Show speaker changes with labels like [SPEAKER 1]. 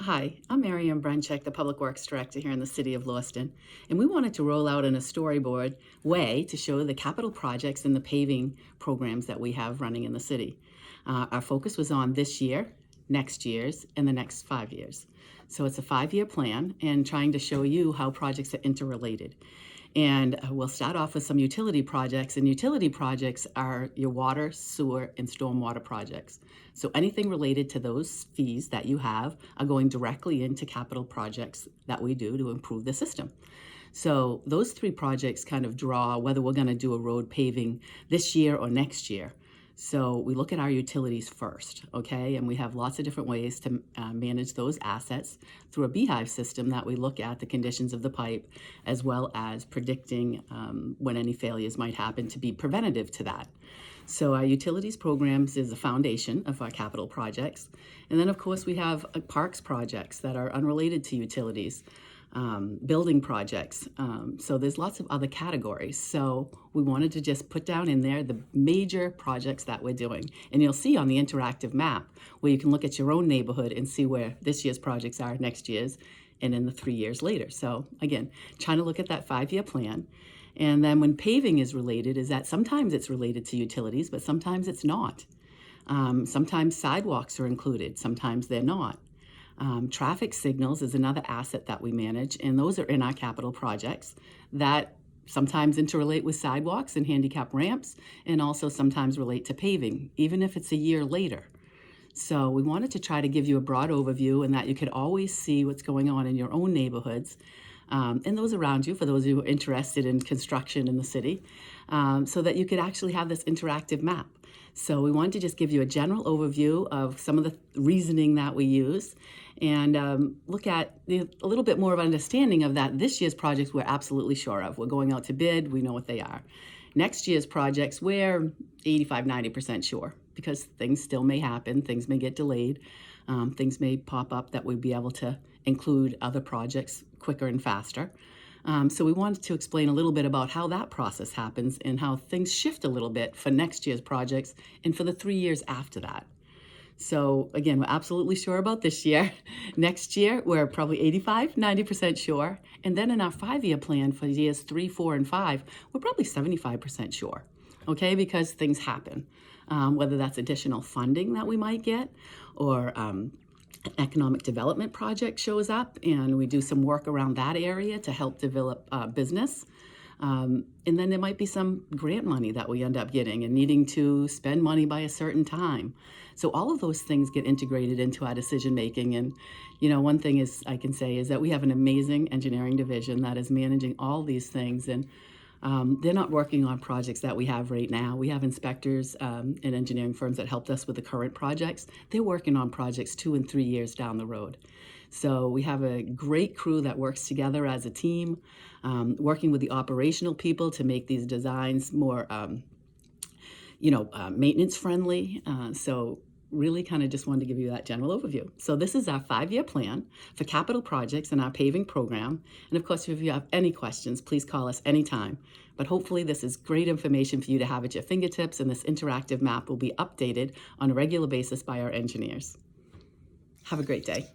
[SPEAKER 1] Hi, I'm Brenchick, the Public Works Director here in the city of Lewiston, and we wanted to roll out in a storyboard way to show the capital projects and the paving programs that we have running in the city. Our focus was on this year, next year's, and the next 5 years. So it's a 5-year plan and trying to show you how projects are interrelated. And we'll start off with some utility projects, and utility projects are your water, sewer, and stormwater projects. So anything related to those fees that you have are going directly into capital projects that we do to improve the system. So those 3 projects kind of draw whether we're going to do a road paving this year or next year. So we look at our utilities first, okay? And we have lots of different ways to manage those assets through a beehive system that we look at the conditions of the pipe as well as predicting when any failures might happen to be preventative to that. So our utilities programs is the foundation of our capital projects. And then of course we have parks projects that are unrelated to utilities. Building projects. So there's lots of other categories. So we wanted to just put down in there the major projects that we're doing. And you'll see on the interactive map where you can look at your own neighborhood and see where this year's projects are, next year's, and then the 3 years later. So again, trying to look at that 5-year plan. And then when paving is related, is that sometimes it's related to utilities, but sometimes it's not. Sometimes sidewalks are included, sometimes they're not. Traffic signals is another asset that we manage, and those are in our capital projects that sometimes interrelate with sidewalks and handicap ramps, and also sometimes relate to paving, even if it's a year later. So we wanted to try to give you a broad overview and that you could always see what's going on in your own neighborhoods and those around you, for those of you who are interested in construction in the city, so that you could actually have this interactive map. So we wanted to just give you a general overview of some of the reasoning that we use and look at a little bit more of understanding of that. This year's projects we're absolutely sure of. We're going out to bid, we know what they are. Next year's projects we're 85–90% sure, because things still may happen, things may get delayed, things may pop up that we'd be able to include other projects quicker and faster. So we wanted to explain a little bit about how that process happens and how things shift a little bit for next year's projects and for the 3 years after that. So again, we're absolutely sure about this year. Next year, we're probably 85–90% sure. And then in our 5-year plan for years 3, 4, and 5, we're probably 75% sure, okay? Because things happen, whether that's additional funding that we might get or an economic development project shows up and we do some work around that area to help develop business. And then there might be some grant money that we end up getting and needing to spend money by a certain time. So all of those things get integrated into our decision making. And, you know, one thing is I can say is that we have an amazing engineering division that is managing all these things. And they're not working on projects that we have right now. We have inspectors and engineering firms that helped us with the current projects. They're working on projects 2 and 3 years down the road. So we have a great crew that works together as a team, working with the operational people to make these designs more, maintenance friendly. So really kind of just wanted to give you that general overview. So this is our 5-year plan for capital projects in our paving program. And of course, if you have any questions, please call us anytime. But hopefully this is great information for you to have at your fingertips, and this interactive map will be updated on a regular basis by our engineers. Have a great day.